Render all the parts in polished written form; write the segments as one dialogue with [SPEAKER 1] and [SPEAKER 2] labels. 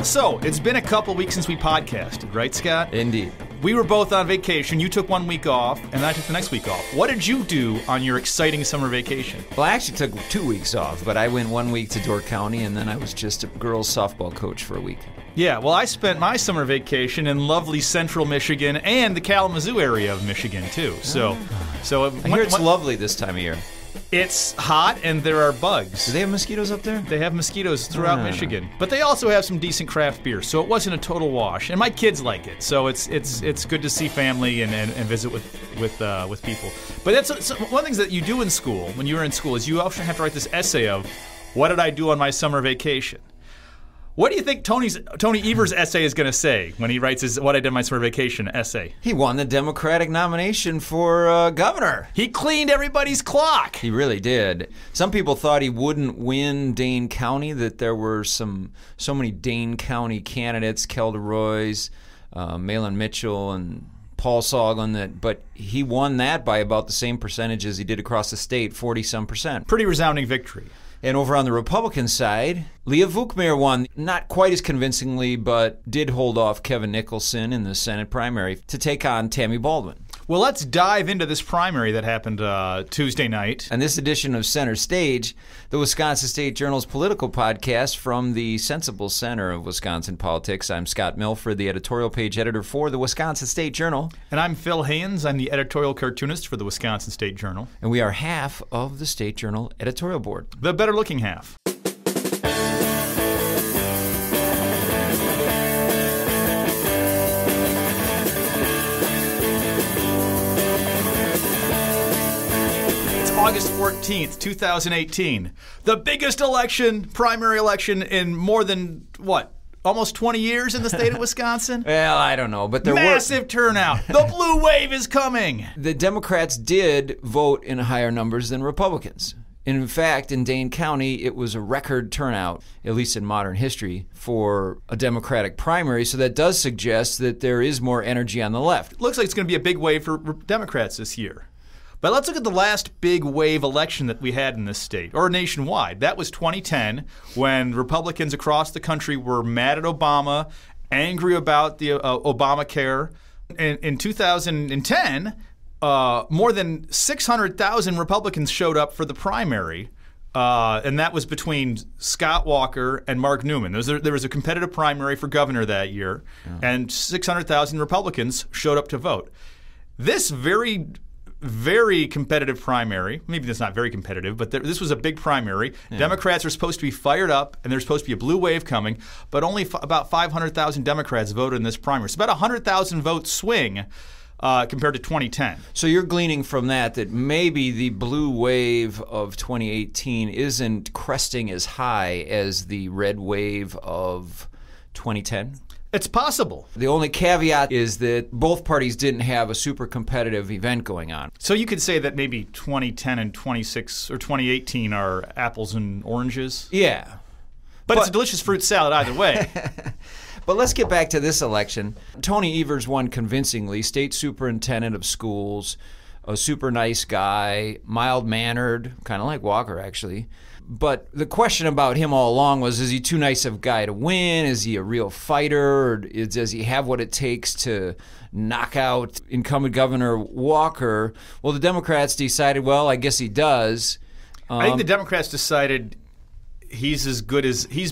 [SPEAKER 1] So, it's been a couple weeks since we podcasted, right, Scott?
[SPEAKER 2] Indeed.
[SPEAKER 1] We were both on vacation. You took 1 week off, and I took the next week off. What did you do on your exciting summer vacation?
[SPEAKER 2] Well, I actually took 2 weeks off, but I went 1 week to Door County, and then I was just a girls' softball coach for a week.
[SPEAKER 1] Yeah, well, I spent my summer vacation in lovely central Michigan and the Kalamazoo area of Michigan, too. So
[SPEAKER 2] I hear it's lovely this time of year.
[SPEAKER 1] It's hot and there are bugs.
[SPEAKER 2] Do they have mosquitoes up there?
[SPEAKER 1] They have mosquitoes throughout Michigan, but they also have some decent craft beer, so it wasn't a total wash. And my kids like it, so it's good to see family and visit with people. But that's one of the things that you do in school when you're in school is you often have to write this essay of what did I do on my summer vacation. What do you think Tony Evers' essay is going to say when he writes his What I Did on My Summer Vacation essay?
[SPEAKER 2] He won the Democratic nomination for governor.
[SPEAKER 1] He cleaned everybody's clock.
[SPEAKER 2] He really did. Some people thought he wouldn't win Dane County, that there were so many Dane County candidates, Kelda Roys, Malin Mitchell, and Paul Soglin, but he won that by about the same percentage as he did across the state, 40-some%.
[SPEAKER 1] Pretty resounding victory.
[SPEAKER 2] And over on the Republican side, Leah Vukmir won, not quite as convincingly, but did hold off Kevin Nicholson in the Senate primary to take on Tammy Baldwin.
[SPEAKER 1] Well, let's dive into this primary that happened Tuesday night.
[SPEAKER 2] And this edition of Center Stage, the Wisconsin State Journal's political podcast from the sensible center of Wisconsin politics. I'm Scott Milfred, the editorial page editor for the Wisconsin State Journal.
[SPEAKER 1] And I'm Phil Haynes. I'm the editorial cartoonist for the Wisconsin State Journal.
[SPEAKER 2] And we are half of the State Journal editorial board.
[SPEAKER 1] The better-looking half. August 14th, 2018. The biggest primary election in more than, almost 20 years in the state of Wisconsin?
[SPEAKER 2] Well, I don't know, but
[SPEAKER 1] Massive turnout. The blue wave is coming.
[SPEAKER 2] The Democrats did vote in higher numbers than Republicans. In fact, in Dane County, it was a record turnout, at least in modern history, for a Democratic primary. So that does suggest that there is more energy on the left.
[SPEAKER 1] It looks like it's going to be a big wave for Democrats this year. But let's look at the last big wave election that we had in this state, or nationwide. That was 2010, when Republicans across the country were mad at Obama, angry about the Obamacare. In 2010, more than 600,000 Republicans showed up for the primary, and that was between Scott Walker and Mark Newman. There was a competitive primary for governor that year, and 600,000 Republicans showed up to vote. This very competitive primary. Maybe that's not very competitive, but this was a big primary. Yeah. Democrats are supposed to be fired up, and there's supposed to be a blue wave coming, but only about 500,000 Democrats voted in this primary. It's about a 100,000 vote swing compared to 2010.
[SPEAKER 2] So you're gleaning from that maybe the blue wave of 2018 isn't cresting as high as the red wave of 2010?
[SPEAKER 1] It's possible.
[SPEAKER 2] The only caveat is that both parties didn't have a super competitive event going on.
[SPEAKER 1] So you could say that maybe 2010 and 2018 are apples and oranges?
[SPEAKER 2] Yeah.
[SPEAKER 1] But it's a delicious fruit salad either way.
[SPEAKER 2] But let's get back to this election. Tony Evers won convincingly, state superintendent of schools, a super nice guy, mild-mannered, kind of like Walker, actually. But the question about him all along was, is he too nice of a guy to win? Is he a real fighter? Or does he have what it takes to knock out incumbent Governor Walker? Well, the Democrats decided, well, I guess he does.
[SPEAKER 1] I think the Democrats decided he's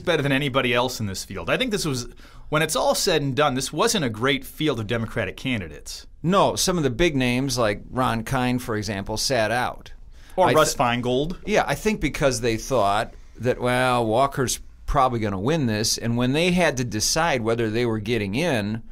[SPEAKER 1] better than anybody else in this field. I think this was, when it's all said and done, this wasn't a great field of Democratic candidates.
[SPEAKER 2] No, some of the big names like Ron Kine, for example, sat out.
[SPEAKER 1] Or Russ Feingold.
[SPEAKER 2] Yeah, I think because they thought that, well, Walker's probably going to win this. And when they had to decide whether they were getting in,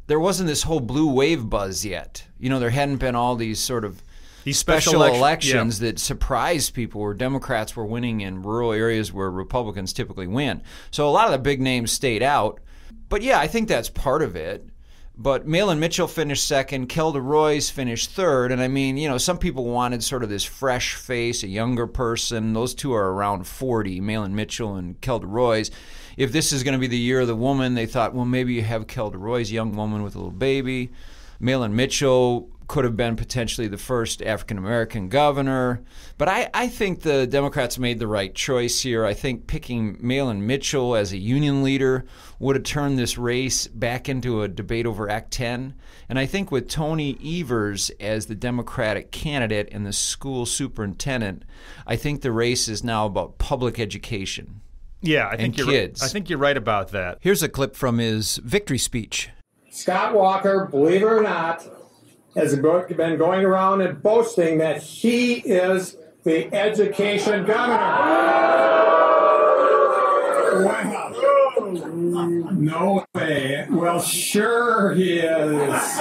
[SPEAKER 2] there wasn't this whole blue wave buzz yet. You know, there hadn't been all these sort of
[SPEAKER 1] these
[SPEAKER 2] special elections that surprised people where Democrats were winning in rural areas where Republicans typically win. So a lot of the big names stayed out. But yeah, I think that's part of it. But Malin Mitchell finished second, Kelda Roys finished third, and I mean, you know, some people wanted sort of this fresh face, a younger person. Those two are around 40, Malin Mitchell and Kelda Roys. If this is going to be the year of the woman, they thought, well, maybe you have Kelda Roys, young woman with a little baby. Malin Mitchell could have been potentially the first African-American governor. But I think the Democrats made the right choice here. I think picking Mahlon Mitchell as a union leader would have turned this race back into a debate over Act 10. And I think with Tony Evers as the Democratic candidate and the school superintendent, I think the race is now about public education.
[SPEAKER 1] Yeah, I think you're right about that.
[SPEAKER 3] Here's a clip from his victory speech.
[SPEAKER 4] Scott Walker, believe it or not, has been going around and boasting that he is the education governor. Wow. No way. Well, sure he is.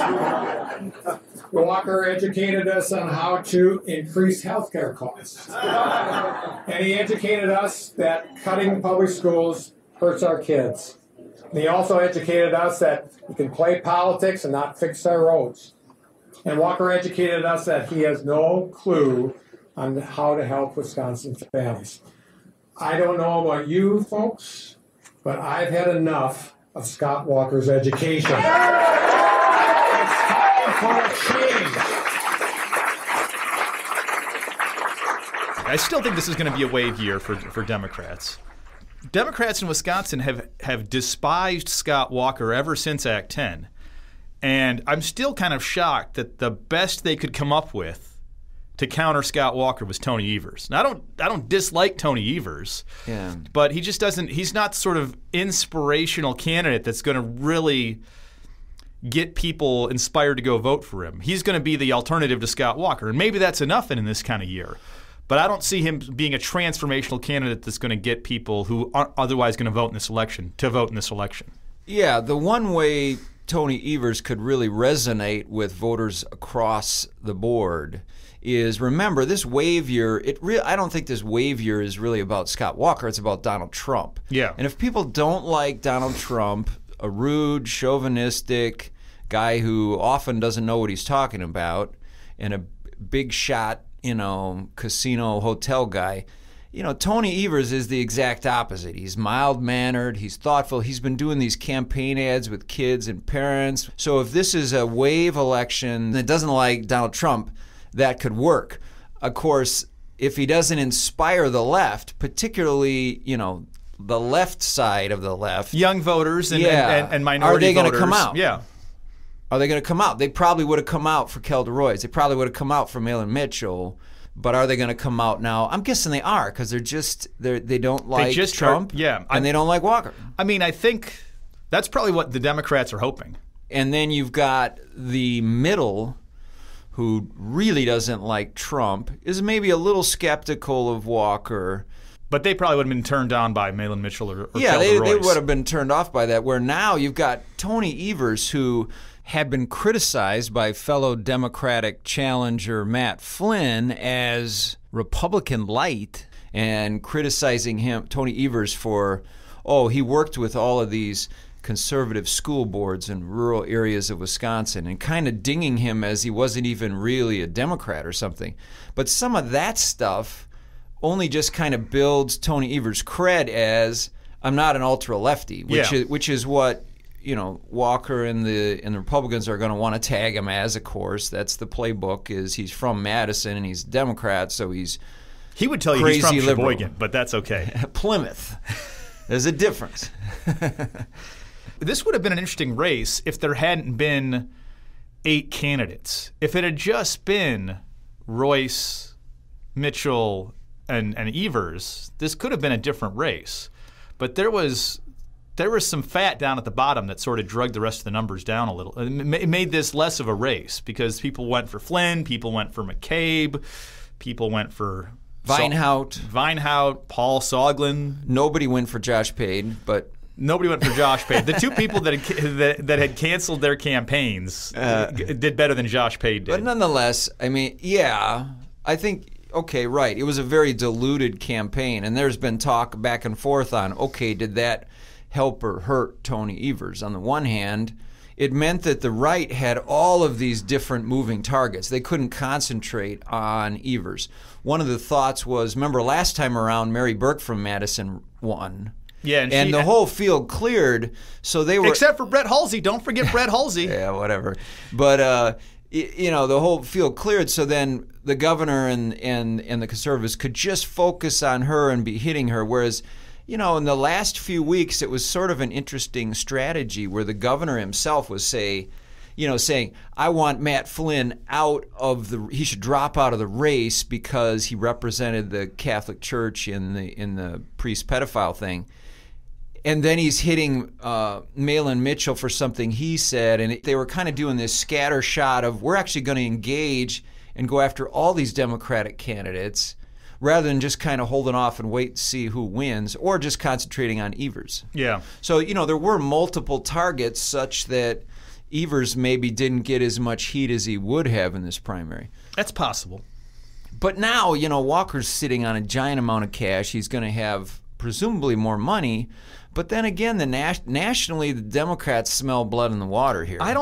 [SPEAKER 4] Walker educated us on how to increase healthcare costs. And he educated us that cutting public schools hurts our kids. And he also educated us that we can play politics and not fix our roads. And Walker educated us that he has no clue on how to help Wisconsin families. I don't know about you folks, but I've had enough of Scott Walker's education. It's time for a change.
[SPEAKER 1] I still think this is going to be a wave year for Democrats. Democrats in Wisconsin have despised Scott Walker ever since Act 10. And I'm still kind of shocked that the best they could come up with to counter Scott Walker was Tony Evers. Now, I don't dislike Tony Evers, but he just doesn't. He's not sort of inspirational candidate that's going to really get people inspired to go vote for him. He's going to be the alternative to Scott Walker, and maybe that's enough in this kind of year. But I don't see him being a transformational candidate that's going to get people who aren't otherwise going to vote in this election to vote in this election. Yeah,
[SPEAKER 2] the one way Tony Evers could really resonate with voters across the board is, remember, this wave year, I don't think this wave year is really about Scott Walker. It's about Donald Trump.
[SPEAKER 1] Yeah.
[SPEAKER 2] And if people don't like Donald Trump, a rude, chauvinistic guy who often doesn't know what he's talking about, and a big shot, casino hotel guy, Tony Evers is the exact opposite. He's mild-mannered, he's thoughtful, he's been doing these campaign ads with kids and parents. So if this is a wave election that doesn't like Donald Trump, that could work. Of course, if he doesn't inspire the left, particularly, the left side of the left.
[SPEAKER 1] Young voters and minority voters.
[SPEAKER 2] Are they going to come out?
[SPEAKER 1] Yeah.
[SPEAKER 2] Are they going to come out? They probably would have come out for Kel DeRoy's. They probably would have come out for Mahlon Mitchell. But are they going to come out now? I'm guessing they are, because they don't like Trump, and they don't like Walker.
[SPEAKER 1] I mean, I think that's probably what the Democrats are hoping.
[SPEAKER 2] And then you've got the middle, who really doesn't like Trump, is maybe a little skeptical of Walker.
[SPEAKER 1] But they probably would have been turned down by Mahlon Mitchell or
[SPEAKER 2] Kel DeRoy's. They would have been turned off by that, where now you've got Tony Evers, who
[SPEAKER 3] had been criticized by fellow Democratic challenger Matt Flynn as Republican light,
[SPEAKER 2] and criticizing Tony Evers, for, he worked with all of these conservative school boards in rural areas of Wisconsin, and kind of dinging him as he wasn't even really a Democrat or something. But some of that stuff only just kind of builds Tony Evers' cred as, I'm not an ultra-lefty, which is what Walker and the Republicans are going to want to tag him as. Of course, that's the playbook. Is he's from Madison and he's a Democrat, so he
[SPEAKER 1] would tell you he's from Sheboygan, but that's okay.
[SPEAKER 2] Plymouth. There's a difference.
[SPEAKER 1] This would have been an interesting race if there hadn't been 8 candidates. If it had just been Royce, Mitchell, and Evers, this could have been a different race. But there was some fat down at the bottom that sort of dragged the rest of the numbers down a little. It made this less of a race because people went for Flynn, people went for McCabe, people went for
[SPEAKER 2] Vinehout,
[SPEAKER 1] Paul Soglin.
[SPEAKER 2] Nobody went for Josh Pade, but
[SPEAKER 1] nobody went for Josh Pade. The 2 people that had canceled their campaigns did better than Josh Pade did.
[SPEAKER 2] But nonetheless, I mean, I think. Okay, right. It was a very diluted campaign, and there's been talk back and forth on, did that help or hurt Tony Evers? On the one hand, it meant that the right had all of these different moving targets. They couldn't concentrate on Evers. One of the thoughts was, remember last time around, Mary Burke from Madison won.
[SPEAKER 1] Yeah,
[SPEAKER 2] and the whole field cleared, so they were...
[SPEAKER 1] Except for Brett Halsey. Don't forget Brett Halsey.
[SPEAKER 2] Yeah, whatever. But... the whole field cleared, so then the governor and the conservatives could just focus on her and be hitting her, whereas, in the last few weeks, it was sort of an interesting strategy where the governor himself was saying, I want Matt Flynn he should drop out of the race because he represented the Catholic Church in the priest pedophile thing. And then he's hitting Malin Mitchell for something he said, and they were kind of doing this scatter shot of, we're actually going to engage and go after all these Democratic candidates rather than just kind of holding off and wait to see who wins, or just concentrating on Evers.
[SPEAKER 1] Yeah.
[SPEAKER 2] So, there were multiple targets such that Evers maybe didn't get as much heat as he would have in this primary.
[SPEAKER 1] That's possible.
[SPEAKER 2] But now, Walker's sitting on a giant amount of cash. He's going to have presumably more money. But then again, nationally, the Democrats smell blood in the water here.
[SPEAKER 1] I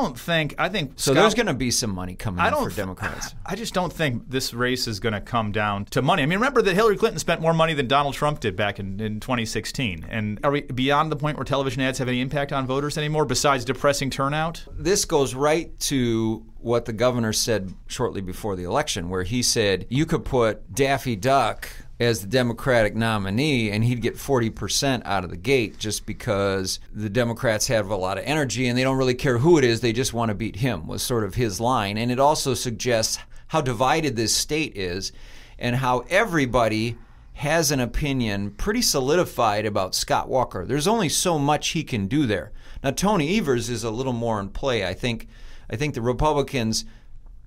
[SPEAKER 1] think
[SPEAKER 2] so. There's going to be some money coming in for Democrats.
[SPEAKER 1] I just don't think this race is going to come down to money. I mean, remember that Hillary Clinton spent more money than Donald Trump did back in 2016. And are we beyond the point where television ads have any impact on voters anymore besides depressing turnout?
[SPEAKER 2] This goes right to what the governor said shortly before the election, where he said you could put Daffy Duck as the Democratic nominee, and he'd get 40% out of the gate just because the Democrats have a lot of energy and they don't really care who it is, they just want to beat him, was sort of his line. And it also suggests how divided this state is and how everybody has an opinion pretty solidified about Scott Walker. There's only so much he can do there. Now, Tony Evers is a little more in play. I think the Republicans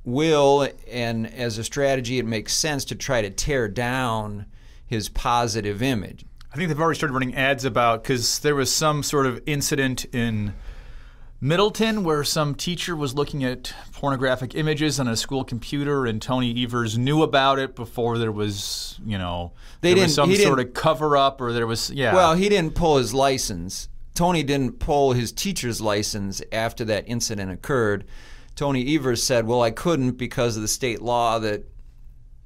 [SPEAKER 2] will, and as a strategy it makes sense to try to tear down his positive image.
[SPEAKER 1] I think they've already started running ads about, because there was some sort of incident in Middleton where some teacher was looking at pornographic images on a school computer, and Tony Evers knew about it before there was, some sort of cover-up, or there was,
[SPEAKER 2] Well, he didn't pull his license. Tony didn't pull his teacher's license after that incident occurred. Tony Evers said, well, I couldn't because of the state law that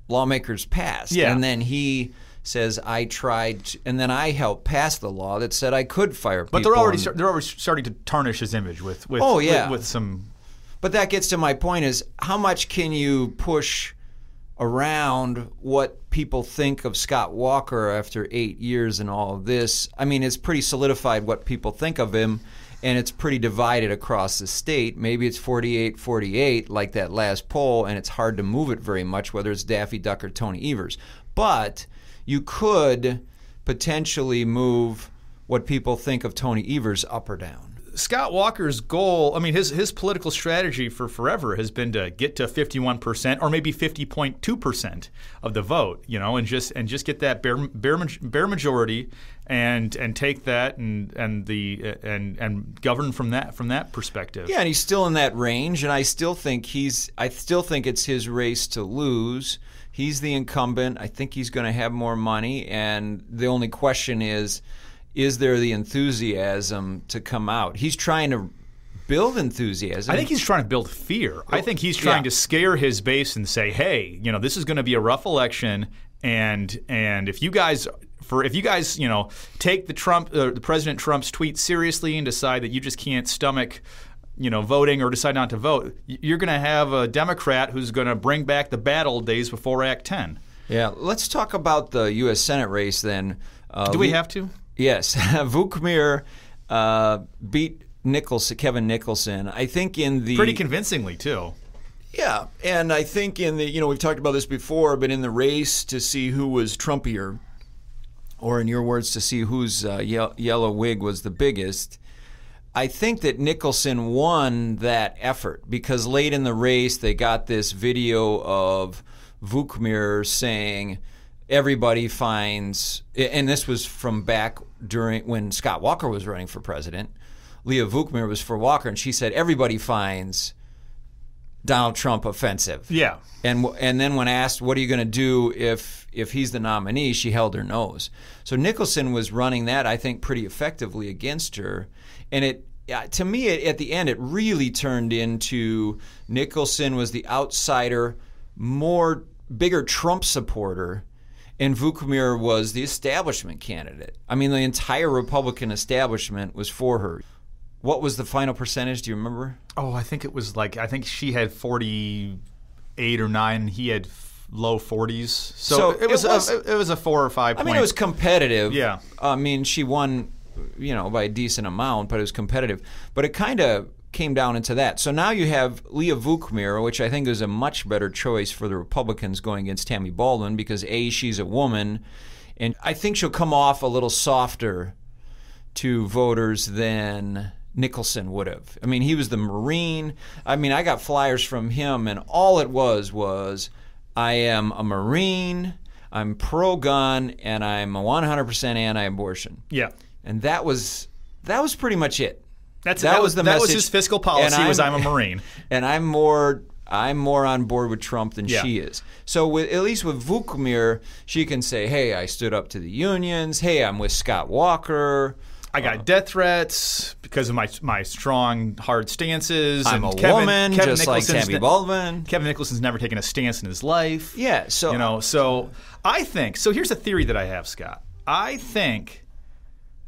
[SPEAKER 2] lawmakers passed.
[SPEAKER 1] Yeah.
[SPEAKER 2] And then he says, I tried, and then I helped pass the law that said I could fire people.
[SPEAKER 1] But they're already starting to tarnish his image with some.
[SPEAKER 2] But that gets to my point: is how much can you push around what people think of Scott Walker after 8 years and all of this? I mean, it's pretty solidified what people think of him. And it's pretty divided across the state. Maybe it's 48-48 like that last poll, and it's hard to move it very much, whether it's Daffy Duck or Tony Evers. But you could potentially move what people think of Tony Evers up or down.
[SPEAKER 1] Scott Walker's goal, I mean, his political strategy for forever has been to get to 51% or maybe 50.2% of the vote, and just get that bare majority and take that and govern from that perspective.
[SPEAKER 2] Yeah, and he's still in that range, and I still think it's his race to lose. He's the incumbent. I think he's going to have more money, and the only question is there the enthusiasm to come out? He's trying to build enthusiasm.
[SPEAKER 1] I think he's trying to build fear. I think he's trying to scare his base and say, hey, this is going to be a rough election, and if you guys take the President Trump's tweet seriously and decide that you just can't stomach voting or decide not to vote, you're going to have a Democrat who's going to bring back the bad old days before Act 10.
[SPEAKER 2] Yeah, let's talk about the U.S. Senate race then.
[SPEAKER 1] Do we have to?
[SPEAKER 2] Yes. Vukmir beat Kevin Nicholson. I think
[SPEAKER 1] pretty convincingly too.
[SPEAKER 2] Yeah, and I think we've talked about this before, but in the race to see who was Trumpier, or in your words, to see whose yellow wig was the biggest, I think that Nicholson won that effort because late in the race they got this video of Vukmir saying everybody finds, and this was from back during when Scott Walker was running for president. Leah Vukmir was for Walker, and she said everybody finds Donald Trump offensive.
[SPEAKER 1] Yeah.
[SPEAKER 2] And then when asked, what are you going to do if he's the nominee, she held her nose. So Nicholson was running that, I think, pretty effectively against her. And to me, at the end, it really turned into Nicholson was the outsider, bigger Trump supporter, and Vukmir was the establishment candidate. I mean, the entire Republican establishment was for her. What was the final percentage? Do you remember?
[SPEAKER 1] Oh, I think it was I think she had 48 or 9, and he had low 40s. So it was a 4 or 5 point.
[SPEAKER 2] I mean, it was competitive.
[SPEAKER 1] Yeah.
[SPEAKER 2] I mean, she won, by a decent amount, but it was competitive. But it kind of came down into that. So now you have Leah Vukmir, which I think is a much better choice for the Republicans going against Tammy Baldwin because, A, she's a woman, and I think she'll come off a little softer to voters than Nicholson would have. I mean, he was the Marine. I mean, I got flyers from him, and all it was I am a Marine, I'm pro-gun, and I'm a 100% anti-abortion.
[SPEAKER 1] Yeah.
[SPEAKER 2] And that was pretty much it.
[SPEAKER 1] That was the message. That was his fiscal policy. I'm a Marine,
[SPEAKER 2] and I'm more on board with Trump than she is. So at least with Vukmir, she can say, "Hey, I stood up to the unions. Hey, I'm with Scott Walker.
[SPEAKER 1] I got death threats because of my strong, hard stances.
[SPEAKER 2] I'm
[SPEAKER 1] and
[SPEAKER 2] a woman, just like Tammy Baldwin.
[SPEAKER 1] Kevin Nicholson's never taken a stance in his life.
[SPEAKER 2] Yeah, so
[SPEAKER 1] So I think here's a theory that I have, Scott. I think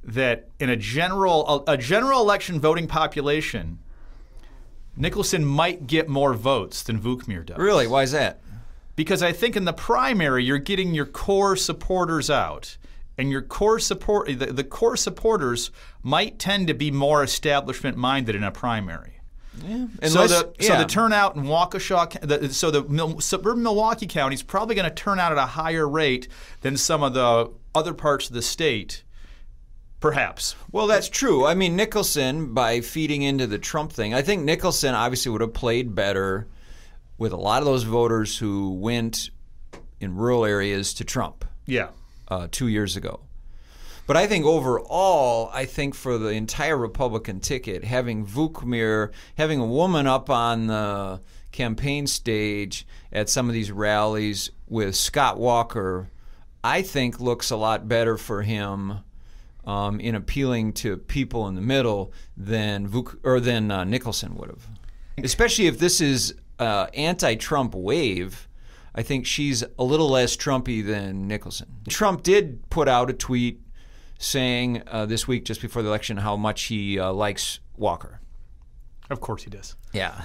[SPEAKER 1] that in a general election voting population, Nicholson might get more votes than Vukmir does.
[SPEAKER 2] Really? Why is that?
[SPEAKER 1] Because I think in the primary, you're getting your core supporters out. And your core the core supporters might tend to be more establishment-minded in a primary.
[SPEAKER 2] Yeah.
[SPEAKER 1] So the turnout in Waukesha, suburban Milwaukee County is probably going to turn out at a higher rate than some of the other parts of the state, perhaps.
[SPEAKER 2] Well, that's true. I mean, Nicholson, by feeding into the Trump thing, I think Nicholson obviously would have played better with a lot of those voters who went in rural areas to Trump.
[SPEAKER 1] Yeah.
[SPEAKER 2] 2 years ago. But I think overall, for the entire Republican ticket, having Vukmir, having a woman up on the campaign stage at some of these rallies with Scott Walker, I think looks a lot better for him in appealing to people in the middle than Nicholson would have. Especially if this is anti-Trump wave. I think she's a little less Trumpy than Nicholson. Trump did put out a tweet saying this week, just before the election, how much he likes Walker.
[SPEAKER 1] Of course he does.
[SPEAKER 2] Yeah.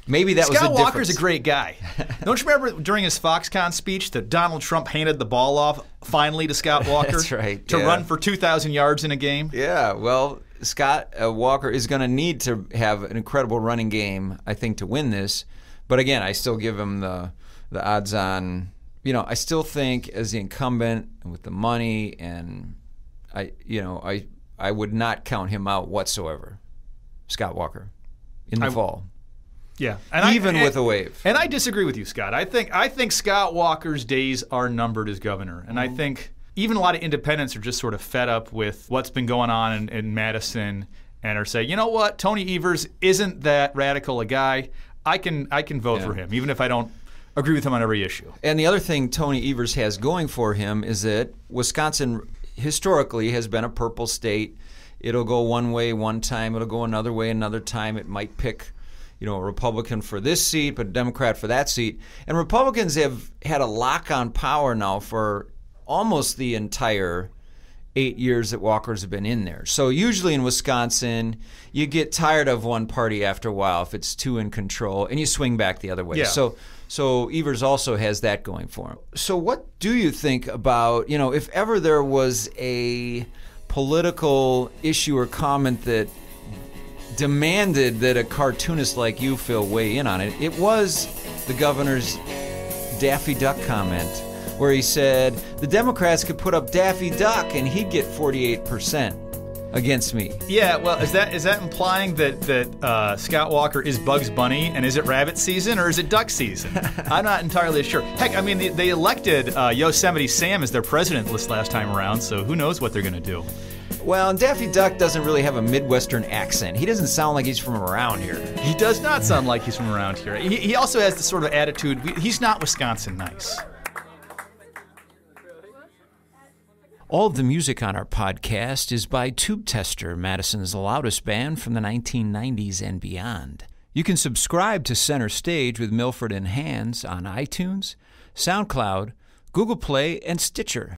[SPEAKER 2] Maybe that was the difference.
[SPEAKER 1] Scott Walker's a great guy. Don't you remember during his Foxconn speech that Donald Trump handed the ball off finally to Scott Walker?
[SPEAKER 2] That's right.
[SPEAKER 1] To run for 2,000 yards in a game?
[SPEAKER 2] Yeah, well, Scott Walker is going to need to have an incredible running game, I think, to win this. But again, I still give him the odds on, I still think as the incumbent and with the money, and I would not count him out whatsoever, Scott Walker, in the fall.
[SPEAKER 1] Yeah,
[SPEAKER 2] even with a wave.
[SPEAKER 1] And I disagree with you, Scott. I think Scott Walker's days are numbered as governor, and I think even a lot of independents are just sort of fed up with what's been going on in Madison, and are saying, you know what, Tony Evers isn't that radical a guy. I can vote for him, even if I don't agree with him on every issue.
[SPEAKER 2] And the other thing Tony Evers has going for him is that Wisconsin historically has been a purple state. It'll go one way one time, it'll go another way another time. It might pick, a Republican for this seat, but a Democrat for that seat. And Republicans have had a lock on power now for almost the entire 8 years that Walker's been in there. So usually in Wisconsin, you get tired of one party after a while if it's too in control, and you swing back the other way.
[SPEAKER 1] Yeah.
[SPEAKER 2] So Evers also has that going for him. So what do you think about, if ever there was a political issue or comment that demanded that a cartoonist like you, Phil, weigh in on it, it was the governor's Daffy Duck comment, where he said the Democrats could put up Daffy Duck and he'd get 48% against me. Yeah,
[SPEAKER 1] well, is that implying that Scott Walker is Bugs Bunny, and is it rabbit season or is it duck season? I'm not entirely sure. Heck, I mean, they elected Yosemite Sam as their president this last time around, so who knows what they're going to do.
[SPEAKER 2] Well, and Daffy Duck doesn't really have a Midwestern accent. He doesn't sound like he's from around here.
[SPEAKER 1] He does not sound like he's from around here. He also has this sort of attitude, he's not Wisconsin nice.
[SPEAKER 3] All of the music on our podcast is by Tube Tester, Madison's loudest band from the 1990s and beyond. You can subscribe to Center Stage with Milfred and Hands on iTunes, SoundCloud, Google Play, and Stitcher.